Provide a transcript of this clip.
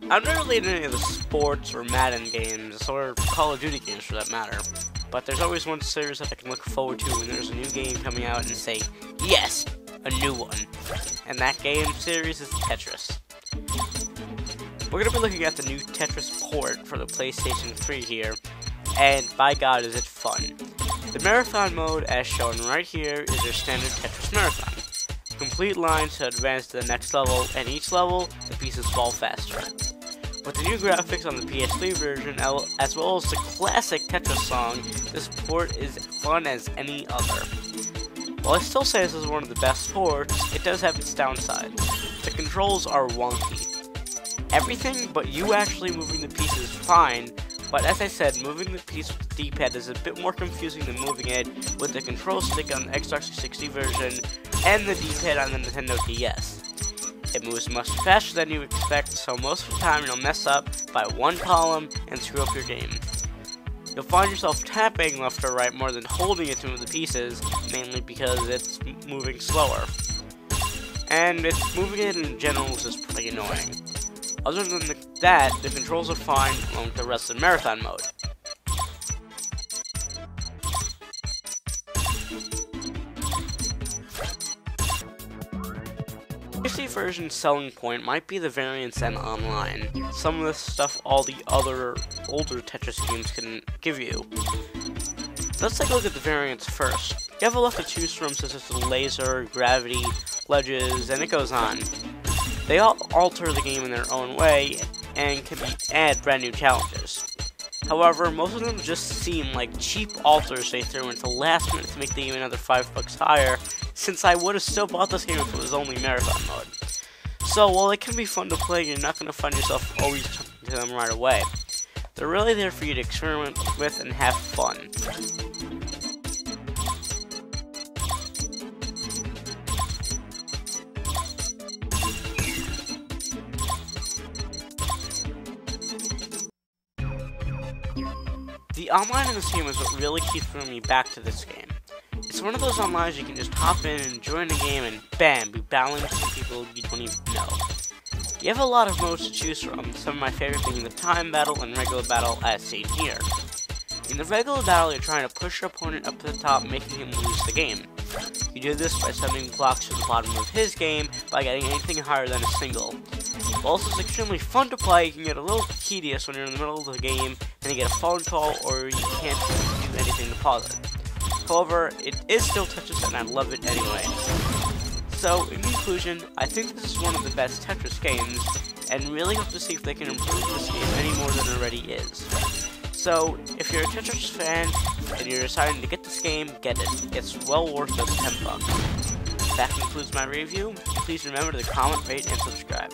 I've never played any of the sports or Madden games, or Call of Duty games for that matter, but there's always one series that I can look forward to when there's a new game coming out and say, yes, a new one. And that game series is Tetris. We're going to be looking at the new Tetris port for the PlayStation 3 here, and by God is it fun. The marathon mode, as shown right here, is your standard Tetris marathon. Complete lines to advance to the next level, and each level, the pieces fall faster. With the new graphics on the PS3 version, as well as the classic Tetris song, this port is fun as any other. While I still say this is one of the best ports, it does have its downsides. The controls are wonky. Everything but you actually moving the piece is fine, but as I said, moving the piece with the D-pad is a bit more confusing than moving it with the control stick on the Xbox 360 version and the D-pad on the Nintendo DS. It moves much faster than you expect, so most of the time you'll mess up by one column and screw up your game. You'll find yourself tapping left or right more than holding it to move the pieces, mainly because it's moving slower. And moving it in general is just pretty annoying. Other than that, the controls are fine along with the rest of the marathon mode. The PC version's selling point might be the variants and online. Some of the stuff all the other older Tetris games can give you. Let's take a look at the variants first. You have a lot to choose from, such as the laser, gravity, ledges, and it goes on. They all alter the game in their own way and can add brand new challenges. However, most of them just seem like cheap alters they threw into last minute to make the game another $5 higher, since I would have still bought this game if it was only marathon mode. So while it can be fun to play, you're not going to find yourself always jumping to them right away. They're really there for you to experiment with and have fun. The online in this game is what really keeps bringing me back to this game. It's one of those onlines you can just hop in and join the game and bam, be battling with some people you don't even know. You have a lot of modes to choose from, some of my favorite being the time battle and regular battle as seen here. In the regular battle, you're trying to push your opponent up to the top, making him lose the game. You do this by sending blocks to the bottom of his game by getting anything higher than a single. While this is extremely fun to play, it can get a little tedious when you're in the middle of the game and you get a phone call or you can't do anything to pause it. However, it is still Tetris and I love it anyway. So, in conclusion, I think this is one of the best Tetris games, and really hope to see if they can improve this game any more than it already is. So, if you're a Tetris fan, and you're deciding to get this game, get it. It's well worth those $10. That concludes my review. Please remember to comment, rate, and subscribe.